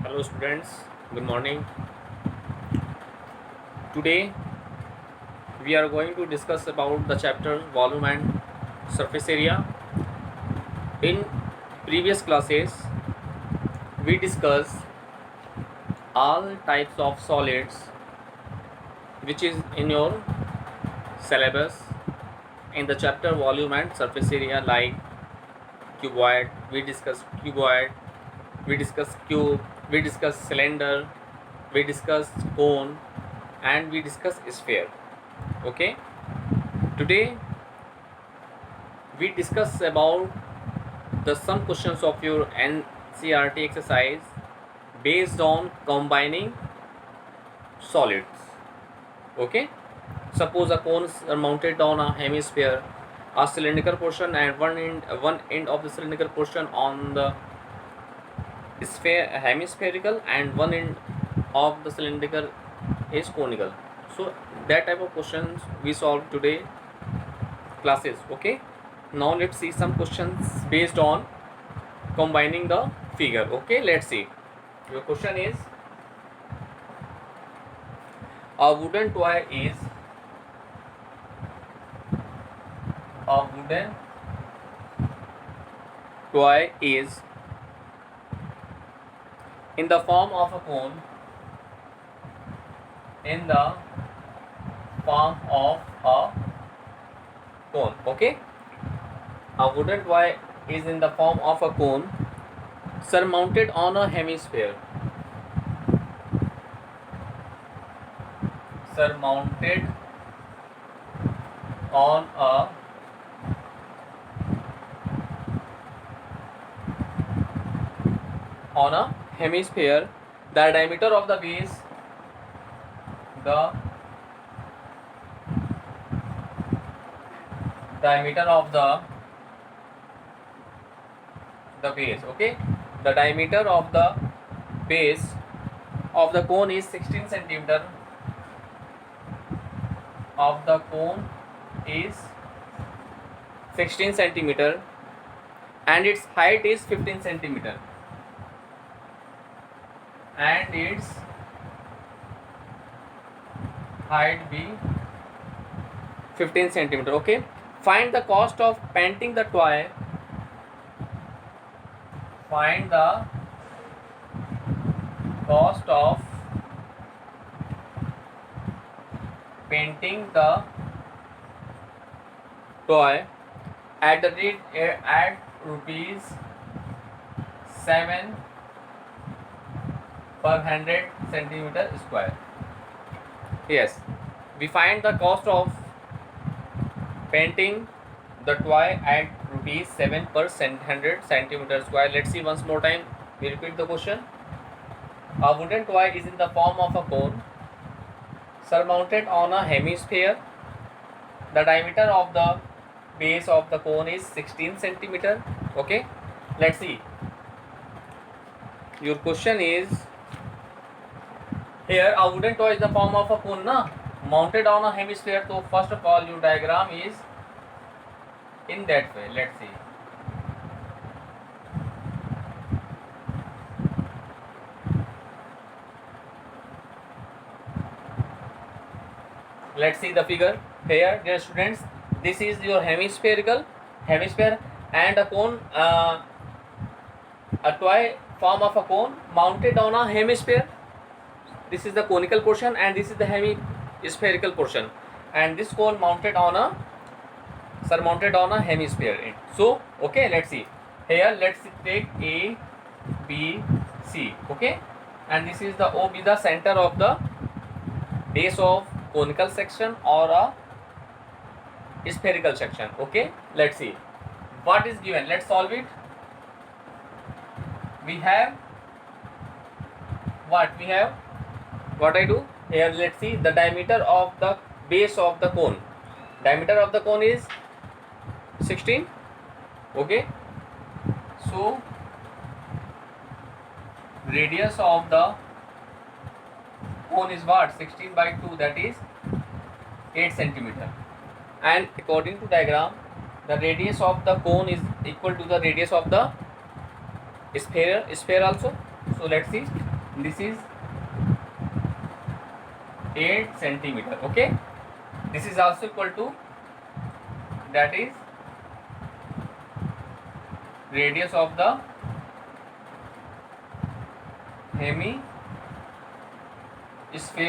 Hello students, good morning. Today we are going to discuss about the chapter volume and surface area. In previous classes we discussed all types of solids which is in your syllabus in the chapter volume and surface area, like cuboid, we discussed cube, we discussed cylinder, we discussed cone, and we discussed sphere. Okay, today we discuss about the some questions of your NCRT exercise based on combining solids. Okay, suppose a cone is mounted on a hemisphere, a cylindrical portion, and one end of the cylindrical portion on the sphere hemispherical, and one end of the cylindrical is conical. So that type of questions we solve today classes. Okay, now let's see some questions based on combining the figure. Okay, let's see. Your question is, a wooden toy is in the form of a cone, okay, a wooden toy is in the form of a cone surmounted on a hemisphere, surmounted on a hemisphere. The diameter of the base, okay, the diameter of the base of the cone is 16 centimeter, and its height is 15 centimeter, and its height be 15 centimeter. Okay, find the cost of painting the toy. Find the cost of painting the toy at the rate at rupees 7 per 100 centimeter square. Yes, we find the cost of painting the toy at rupees 7 per 100 centimeter square. Let's see once more time. We repeat the question. A wooden toy is in the form of a cone surmounted on a hemisphere. The diameter of the base of the cone is 16 centimeter. Okay, let's see. Your question is, here a wooden toy is the form of a cone mounted on a hemisphere. So first of all your diagram is in that way. Let's see. Let's see the figure here, dear students. This is your hemisphere, and a cone, a toy form of a cone mounted on a hemisphere. This is the conical portion, and this is the hemispherical portion, and this cone surmounted on a hemisphere. So okay, let's see here. Let's take A, B, C. Okay, and this is the O be the center of the base of conical section or a spherical section. Okay, let's see what is given. Let's solve it. We have what I do here. Let's see the diameter of the base of the cone. Diameter of the cone is 16. Okay, so radius of the cone is what? 16 by 2, that is 8 centimeter. And according to diagram, the radius of the cone is equal to the radius of the sphere also. So let's see, this is 8 centimeter. Okay, this is also equal to, that is radius of the hemisphere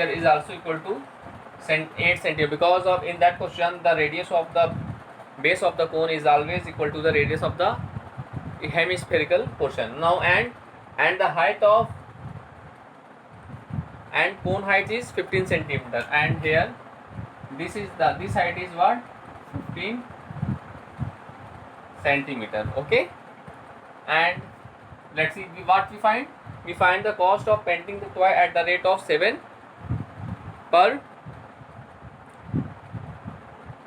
is also equal to 8 centimeter, because of in that question the radius of the base of the cone is always equal to the radius of the hemispherical portion. Now and the height of and cone height is 15 centimeter, and here this height is what, 15 centimeter. Okay, and let's see what we find. We find the cost of painting the toy at the rate of 7 per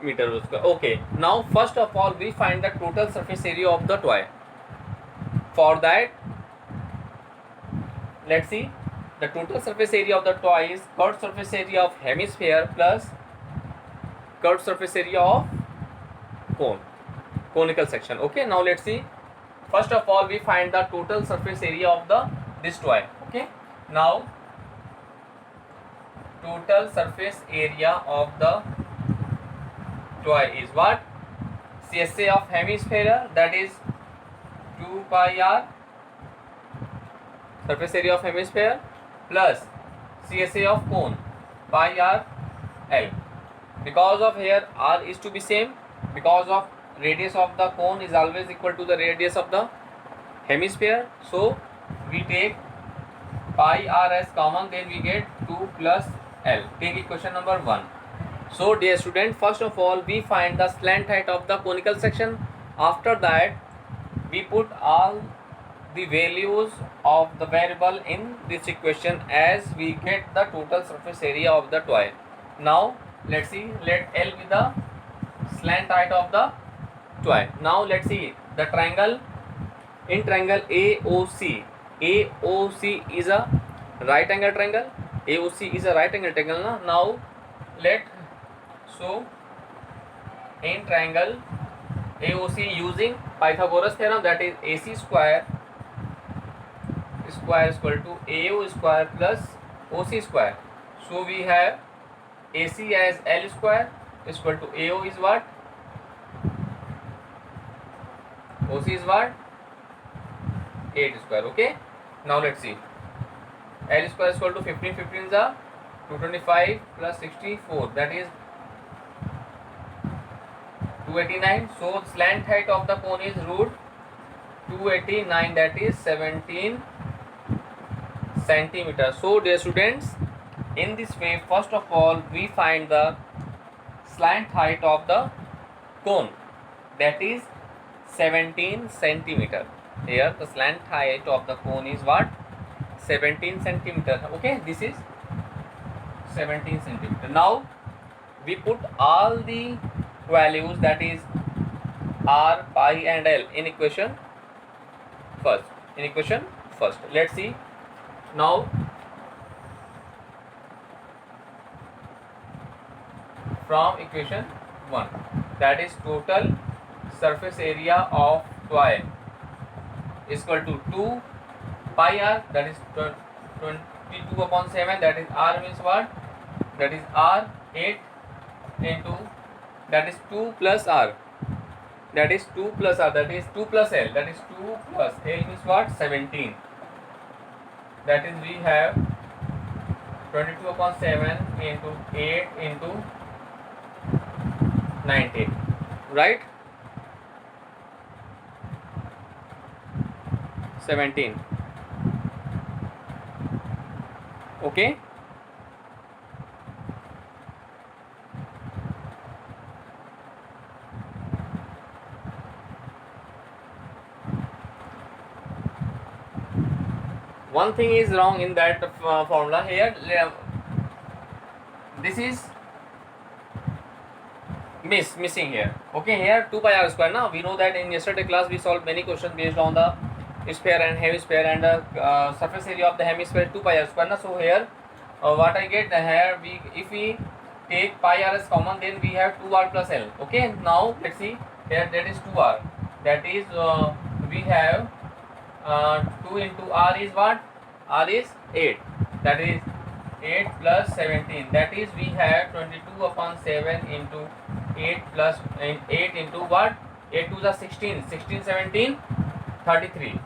meter square. Okay, now first of all we find the total surface area of the toy. For that, let's see, the total surface area of the toy is curved surface area of hemisphere plus curved surface area of conical section. Okay, now let's see. First of all we find the total surface area of this toy. Okay, now total surface area of the toy is what? CSA of hemisphere, that is 2 pi r, surface area of hemisphere, plus CSA of cone, pi r l. Because of here r is to be same, because of radius of the cone is always equal to the radius of the hemisphere, so we take pi r as common, then we get 2 plus l. Take equation number 1. So dear student, first of all we find the slant height of the conical section. After that we put all the values of the variable in this equation as we get the total surface area of the toy. Now let's see, let L be the slant height of the toy. Now let's see the triangle. In triangle AOC is a right angle triangle. AOC is a right angle triangle. Now let, so in triangle AOC, using Pythagoras theorem, that is AC square is equal to AO square plus OC square. So we have AC as L square is equal to AO is what? OC is what? 8 square. Okay, now let's see. L square is equal to 15 is a 225 plus 64, that is 289. So slant height of the cone is root 289, that is 17 centimeter. So dear students, in this way first of all we find the slant height of the cone, that is 17 centimeter. Here the slant height of the cone is what? 17 centimeter. Okay, this is 17 centimeter. Now we put all the values, that is r, pi and l in equation first. Let's see. Now from equation 1, that is total surface area of toy is equal to 2 pi r, that is 22 upon 7, that is r means what? That is r 8 into, that is 2 plus r, that is 2 plus r, that is 2 plus l, that is 2 plus l means what? 17. That is we have 22 upon 7 into 8 into 19, right? 17. Okay, one thing is wrong in that formula here. This is missing here. Okay, here 2 pi r square. Now we know that in yesterday class we solved many questions based on the sphere and hemisphere, and the surface area of the hemisphere 2 pi r square. Now so here what I get here, if we take pi r as common, then we have 2r plus l. Okay, now let's see here, that is 2r, that is we have 2 into r is what? R is 8. That is 8 plus 17. That is we have 22 upon 7 into 8 plus 8 into what? 8 to the 16. 16, 17, 33.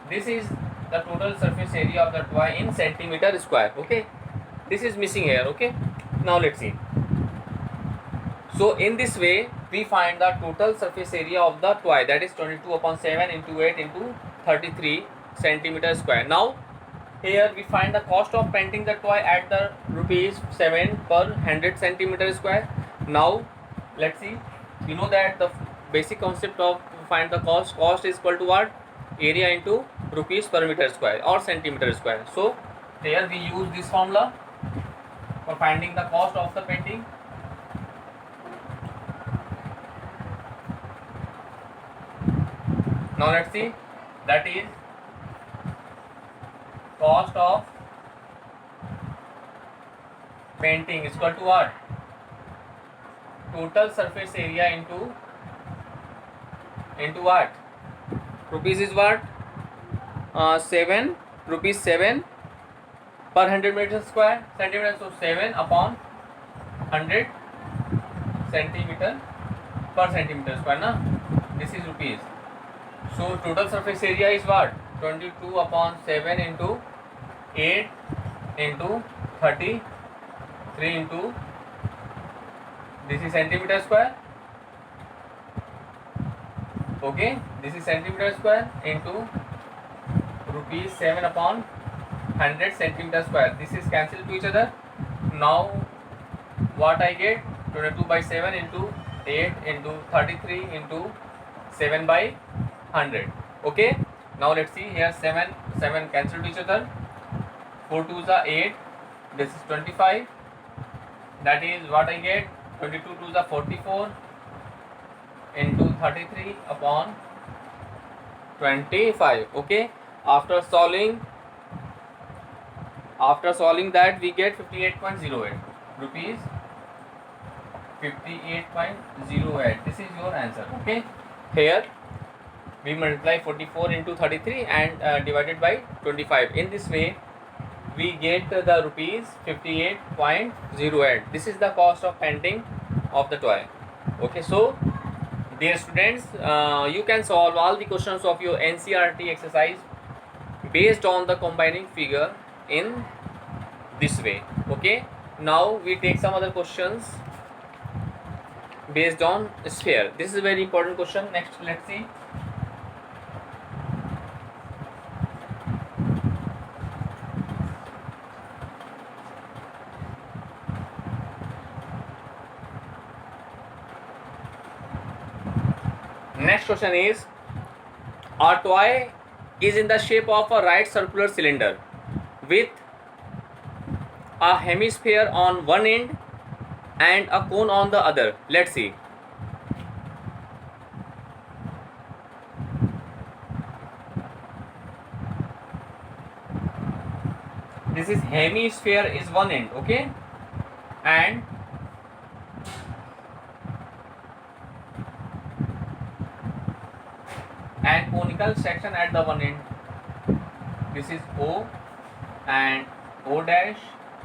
This is the total surface area of the toy in centimeter square. Okay. This is missing here. Okay. Now let's see. So in this way we find the total surface area of the toy, that is 22 upon 7 into 8 into 33 centimeter square. Now here we find the cost of painting the toy at the rupees 7 per 100 centimeter square. Now let's see. You know that the basic concept of find the cost is equal to what? Area into rupees per meter square or centimeter square. So here we use this formula for finding the cost of the painting. Now let's see, that is cost of painting is equal to what? Total surface area into what? Rupees is what? 7 rupees 7 per 100 meter square centimeter. So 7 upon 100 centimeter per centimeter square. Na? This is rupees. So total surface area is what? 22 upon 7 into 8 into 33 into, this is centimeter square. Okay, this is centimeter square into rupees 7 upon 100 centimeter square. This is cancelled to each other. Now what I get? 22 by 7 into 8 into 33 into 7 by 100. Okay, now let's see here. 7 cancel to each other. 4 2 is 8. This is 25. That is what I get? 22 2 is 44 into 33 upon 25. Okay, after solving that we get 58.08 rupees. 58.08. This is your answer. Okay, here we multiply 44 into 33 and divided by 25. In this way we get the rupees 58.08. This is the cost of painting of the toy. Okay, so dear students, you can solve all the questions of your NCERT exercise based on the combining figure in this way. Okay, now we take some other questions based on sphere. This is a very important question. Next, let's see. Next question is, a toy is in the shape of a right circular cylinder with a hemisphere on one end and a cone on the other. Let's see. This is hemisphere is one end, okay, and conical section at the one end. This is O and O dash,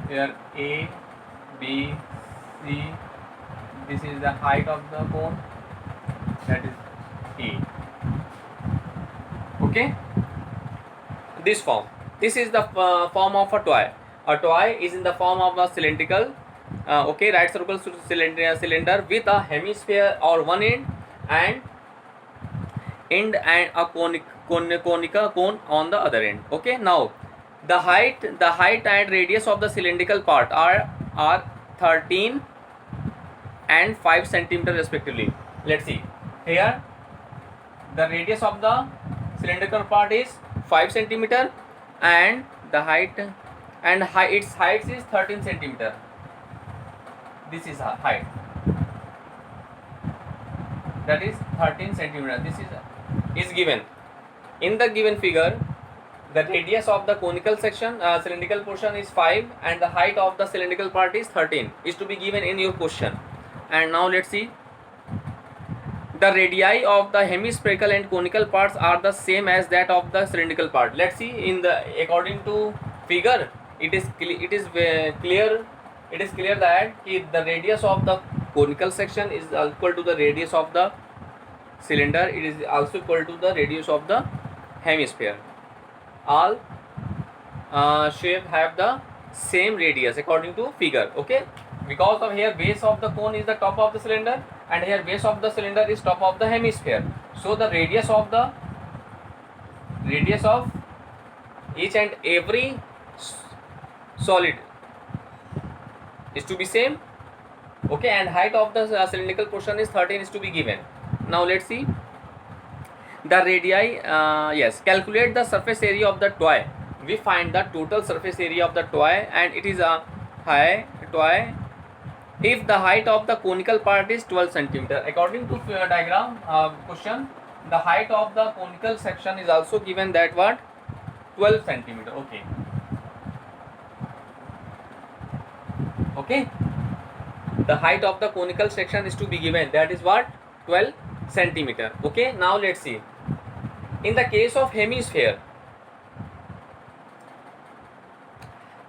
here A, B, C. This is the height of the cone, that is A. Okay, this form. This is the form of a toy. A toy is in the form of a cylindrical, okay, right circle cylinder with a hemisphere or one end and a conical cone on the other end. Okay, now the height and radius of the cylindrical part are 13 and 5 centimeter respectively. Let's see here. The radius of the cylindrical part is 5 centimeter and the height and its height is 13 centimeter. This is height, that is 13 centimeter. This is given in the given figure. The radius of the conical section cylindrical portion is 5 and the height of the cylindrical part is 13 is to be given in your question. And now let's see. the radii of the hemispherical and conical parts are the same as that of the cylindrical part. Let's see in the according to figure, it is clear that the radius of the conical section is equal to the radius of the cylinder. It is also equal to the radius of the hemisphere. All shape have the same radius according to figure. Okay, because of here base of the cone is the top of the cylinder and here base of the cylinder is top of the hemisphere, so the radius of each and every solid is to be same. Okay, and height of the cylindrical portion is 13 is to be given. Now let's see the radii. Yes, calculate the surface area of the toy. We find the total surface area of the toy and it is a high toy if the height of the conical part is 12 centimeter. According to diagram question, the height of the conical section is also given that what 12 centimeter. Okay, the height of the conical section is to be given, that is what 12 centimeter. Okay, now let's see in the case of hemisphere.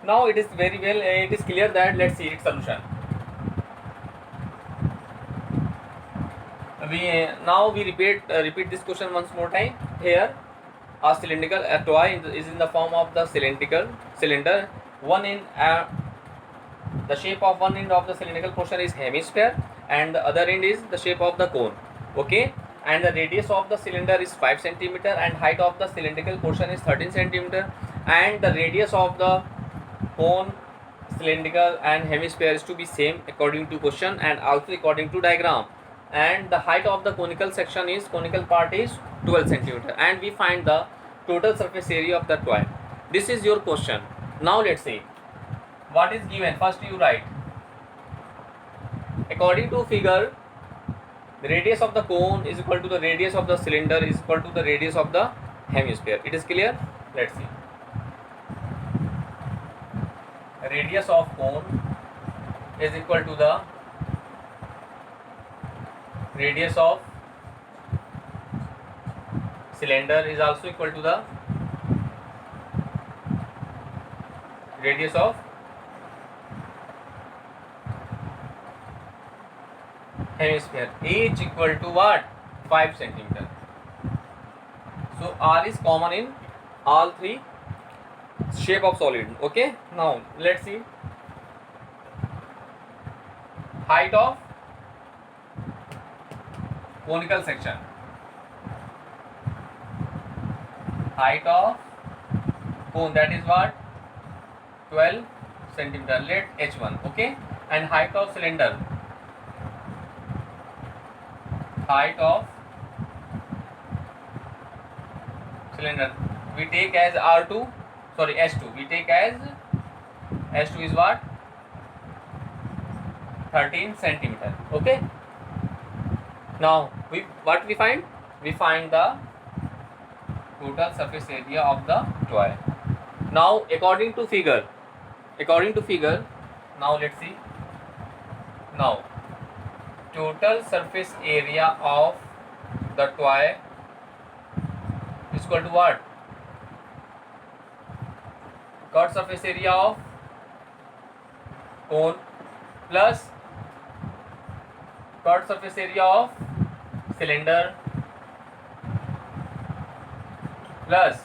Now it is very well, it is clear that let's see its solution. We repeat this question once more time. Here a cylindrical toy is in the form of the cylindrical cylinder. The shape of one end of the cylindrical portion is hemisphere and the other end is the shape of the cone. Okay, and the radius of the cylinder is 5 centimeter and height of the cylindrical portion is 13 centimeter and the radius of the cone, cylindrical and hemisphere is to be same according to question and also according to diagram, and the height of the conical part is 12 centimeter and we find the total surface area of the toy. This is your question. Now let's see what is given. First you write according to figure, the radius of the cone is equal to the radius of the cylinder is equal to the radius of the hemisphere. It is clear? Let's see. Radius of cone is equal to the radius of cylinder is also equal to the radius of hemisphere, each equal to what 5 centimeter. So R is common in all three shape of solid. Okay, now let's see height of conical section. Height of cone, that is what 12 centimeter. Let H1. Okay, and height of cylinder, height of cylinder we take as R2, sorry S2, we take as S2 is what 13 centimeter. Okay, now what we find the total surface area of the toy. Now according to figure, now let's see. Now total surface area of the toy is equal to what? Cut surface area of cone plus cut surface area of cylinder plus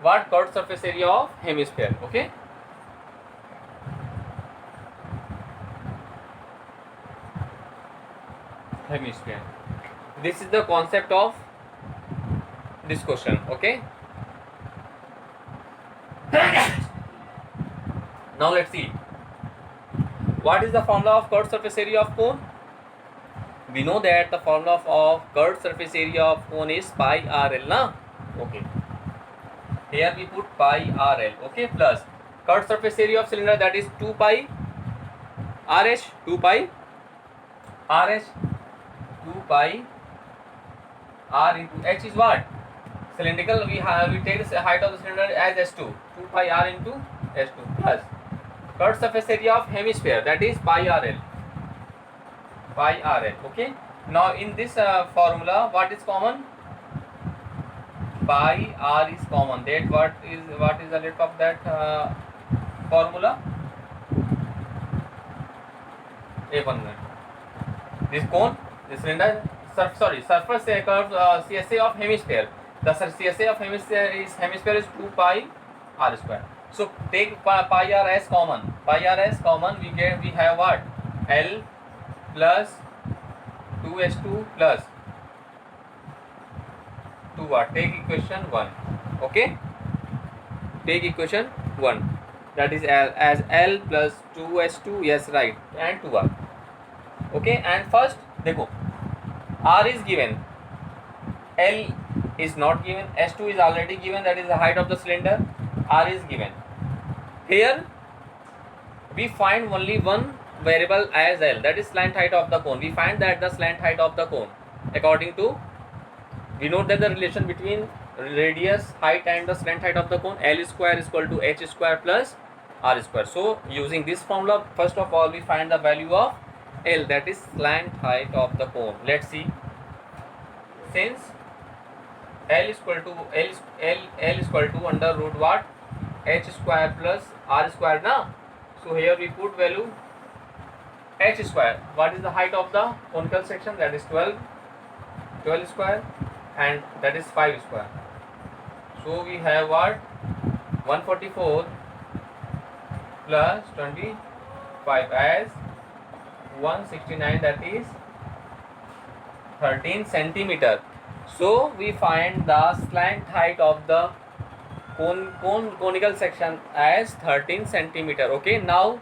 what? Cut surface area of hemisphere. Okay, hemisphere. This is the concept of this question. Okay, now let's see what is the formula of curved surface area of cone. We know that the formula of curved surface area of cone is pi RL na. Okay, here we put pi RL. Okay, plus curved surface area of cylinder, that is 2 pi RH, 2 pi RH, 2 pi R into H is what? Cylindrical, we take the height of the cylinder as S2, 2 pi R into S2 plus curved surface area of hemisphere, that is pi RL. Okay, Now in this formula, what is common? Pi r is common. That what is the letter of that formula? A1. This cone, this cylinder, surface curve CSA of hemisphere. The CSA of hemisphere is 2 pi r square. So take pi r as common. Pi r as common. We have what? L plus 2s2 plus 2 what? Take equation 1. Okay. Take equation 1. That is as L plus 2s2. Yes, right. And 2r. Okay. And first, देखो, r is given, L is not given, s2 is already given, that is the height of the cylinder. R is given. Here we find only one variable as L, that is slant height of the cone. We find that the slant height of the cone, according to, we know that the relation between radius, height and the slant height of the cone, L square is equal to h square plus r square. So using this formula, first of all we find the value of L, that is slant height of the cone. Let's see. Since L is equal to under root what? H square plus r square na. So here we put value h square. What is the height of the conical section? That is 12 square, and that is 5 square. So we have what? 144 plus 25 as 169, that is 13 centimeter. So we find the slant height of the conical section as 13 centimeter. Okay, now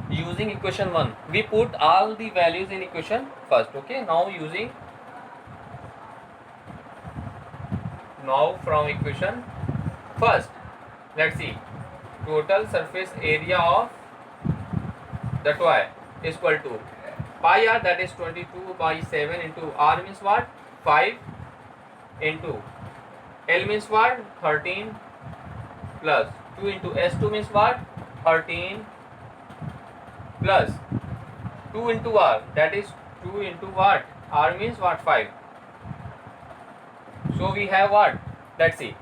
using equation 1, we put all the values in equation first. Okay, now from equation first, let's see, total surface area of the toy is equal to pi r, that is 22 by 7 into r means what? 5 into L means what? 13 plus 2 into S2 means what? 13 plus 2 into R, that is 2 into what? R means what? 5. So we have what? Let's see.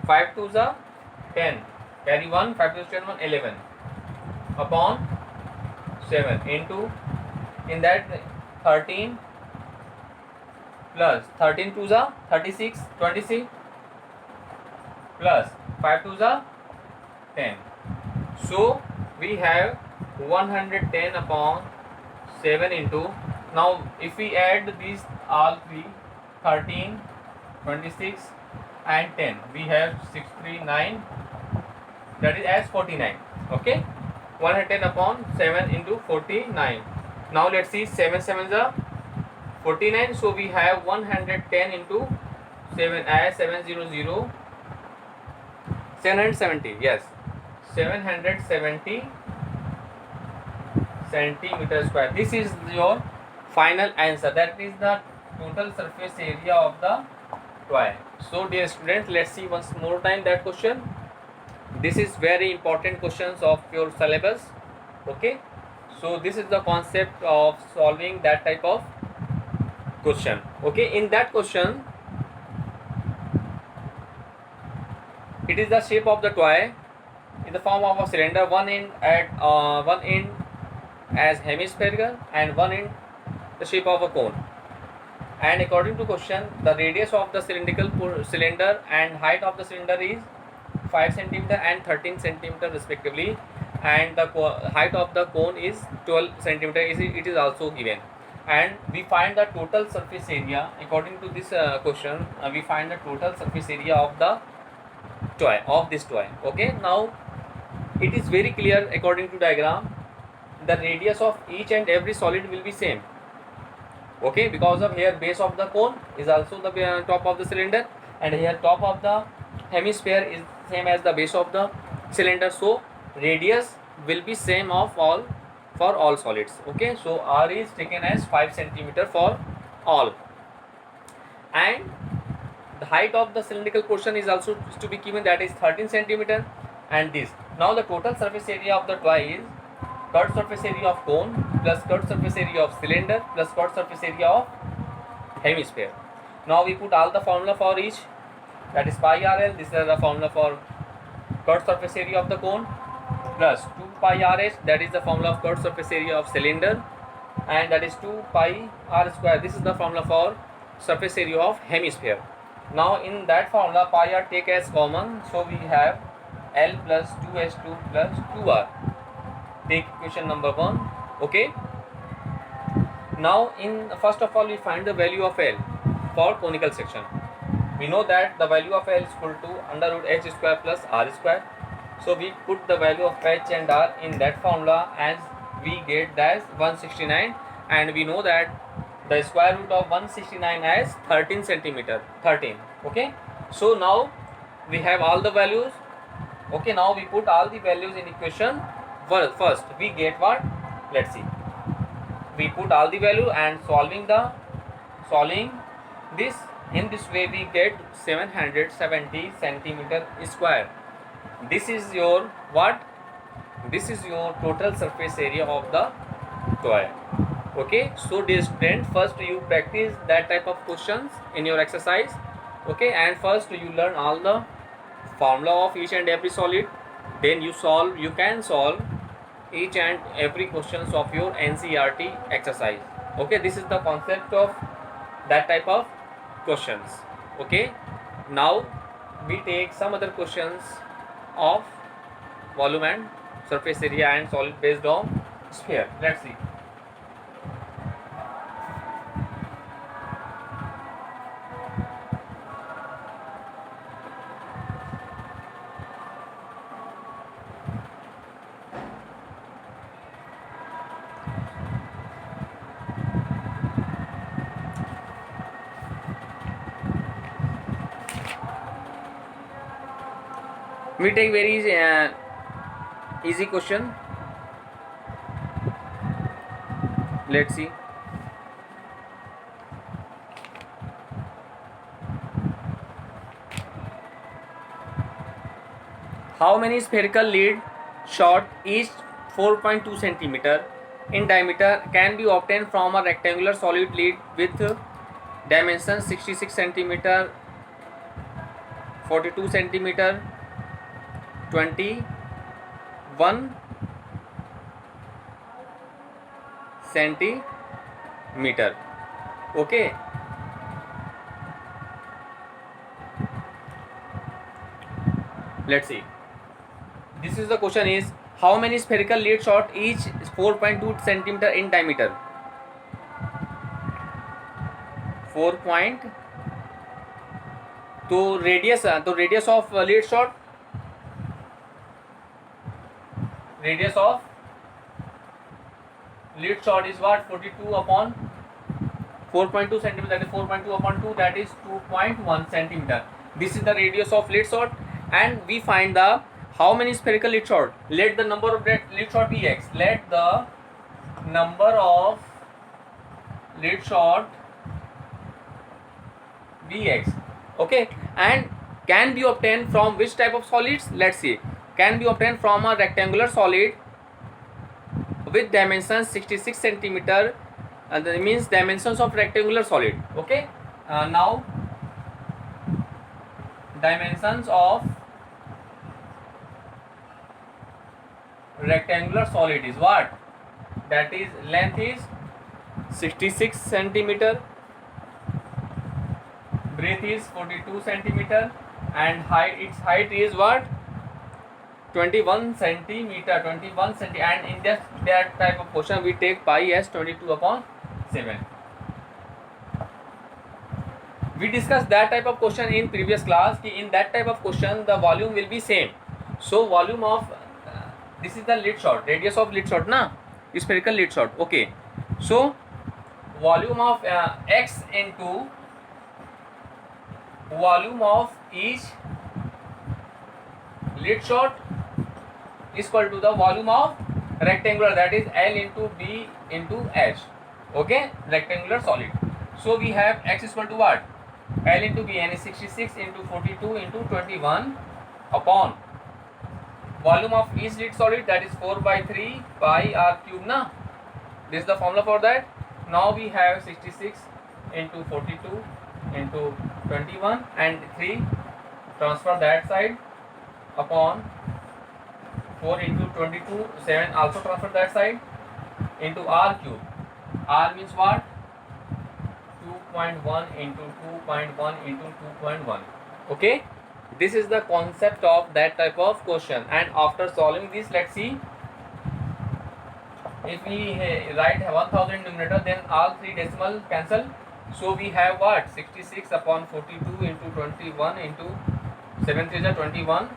5 to the 10. Carry 1. 5 to the 10, 1, 11. Upon 7 into, in that 13 plus 13 to the 36, 26 plus 5 to the 10. So we have 110 upon 7 into, now if we add these all three, 13, 26 and 10, we have 639, that is as 49. Okay, 110 upon 7 into 49. Now let's see, 7 7 is 49, so we have 110 into 7 as 700, 770, yes, 770 centimeter square. This is your final answer, that is the total surface area of the toy. So dear students, let's see once more time that question. This is very important questions of your syllabus. Okay, so this is the concept of solving that type of question. Okay, in that question, it is the shape of the toy in the form of a cylinder, one end as hemispherical and one end the shape of a cone. And according to question, the radius of the cylindrical cylinder and height of the cylinder is 5 cm and 13 cm respectively, and the height of the cone is 12 cm. It is also given, and we find the total surface area. According to this question, we find the total surface area of the toy, of this toy. Okay, now it is very clear according to diagram, the radius of each and every solid will be same. Okay, because of here base of the cone is also the top of the cylinder, and here top of the hemisphere is same as the base of the cylinder, so radius will be same of all for all solids. Okay, so R is taken as 5 cm for all, and the height of the cylindrical portion is also to be given, that is 13 cm, and this. Now the total surface area of the toy is curved surface area of cone plus curved surface area of cylinder plus curved surface area of hemisphere. Now we put all the formula for each, that is pi RL. This is the formula for curved surface area of the cone, plus 2 pi RH, that is the formula of curved surface area of cylinder, and that is 2 pi R square. This is the formula for surface area of hemisphere. Now in that formula, pi R take as common, so we have L plus 2H2 plus 2R. Take equation number 1. Okay. Now in first of all we find the value of L for conical section. We know that the value of L is equal to under root H square plus R square. So we put the value of H and R in that formula, as we get that 169, and we know that the square root of 169 as 13 centimeter. 13. Okay. So now we have all the values. Okay. Now we put all the values in equation. First we get what? Let's see. We put all the value and solving this. In this way we get 770 centimeter square. This is your what? This is your total surface area of the toy. Okay. So dear student, first you practice that type of questions in your exercise. Okay. And first you learn all the formula of each and every solid. Then you can solve each and every questions of your NCERT exercise. Okay. This is the concept of that type of questions. Okay. Now we take some other questions of volume and surface area and solid based on sphere. Let's see. We take very easy question. Let's see. How many spherical lead shot, each 4.2 centimeter in diameter, can be obtained from a rectangular solid lead with dimensions 66 centimeter, 42 centimeter, 21 centimeter. Okay. Let's see. This is the question is, how many spherical lead shot, each 4.2 centimeter in diameter? 4 point. तो radius of lead shot, radius of lead shot is what? 42 upon 4.2 centimeter, that is 4.2 upon 2, that is 2.1 centimeter. This is the radius of lead shot, and we find the how many spherical lead shot. Let the number of lead shot be x. Let the number of lead shot be x. Okay. And can be obtained from which type of solids? Let's see. Can be obtained from a rectangular solid with dimensions 66 centimeter, and that means dimensions of rectangular solid. Okay. Now dimensions of rectangular solid is what? That is, length is 66 centimeter, breadth is 42 centimeter, and its height is what? 21 centimeter, and in that type of question we take pi as 22 upon 7. We discussed that type of question in previous class. In that type of question the volume will be same. So volume of this is the lead shot, radius of lead shot na, spherical lead shot. Okay. So volume of x into volume of each lead shot is equal to the volume of rectangular, that is L into B into H. Okay, rectangular solid. So we have x is equal to what? L into B, and is 66 into 42 into 21 upon volume of each lead solid, that is 4 by 3 pi r cube na. This is the formula for that. Now we have 66 into 42 into 21 and 3 transfer that side upon 4 into 22, 7 also transfer that side into r cube. R means what? 2.1 into 2.1 into 2.1. Okay, this is the concept of that type of question. And after solving this, let's see, if we write 1000 numerator, then all three decimal cancel. So we have what? 66 upon 42 into 21 into 7 3 is 21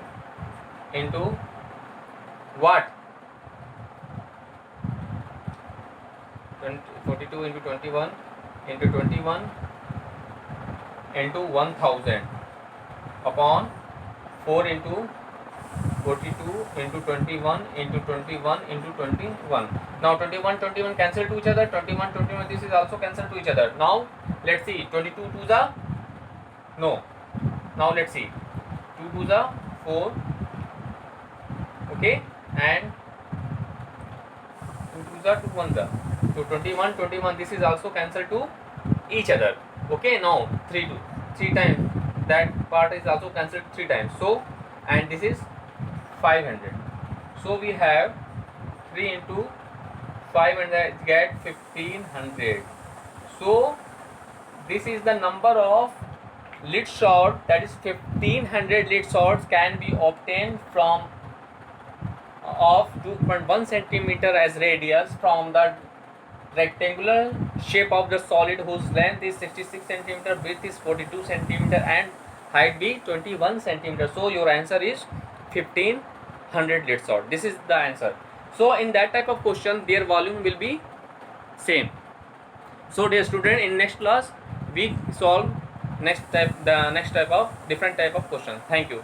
into what? 42 into 21 into 21 into 1000 upon 4 into 42 into 21 into 21 into 21. Now 21 cancel to each other, 21 this is also cancel to each other. Now let's see, 22 to the no. Now let's see, 2 to the 4, okay, and 2 to the 2 1 the. So 21 this is also cancel to each other. Okay, now 3 times, that part is also cancelled 3 times. So, and this is 500. So we have 3 into 500 get 1500. So this is the number of lead shot, that is 1500 lead shots can be obtained from of 2.1 centimeter as radius from the rectangular shape of the solid whose length is 66 centimeter, width is 42 centimeter and height be 21 centimeter. So your answer is 1500 lead shot. This is the answer. So in that type of question their volume will be same. So dear student, in next class we solve the next type of different type of question. Thank you.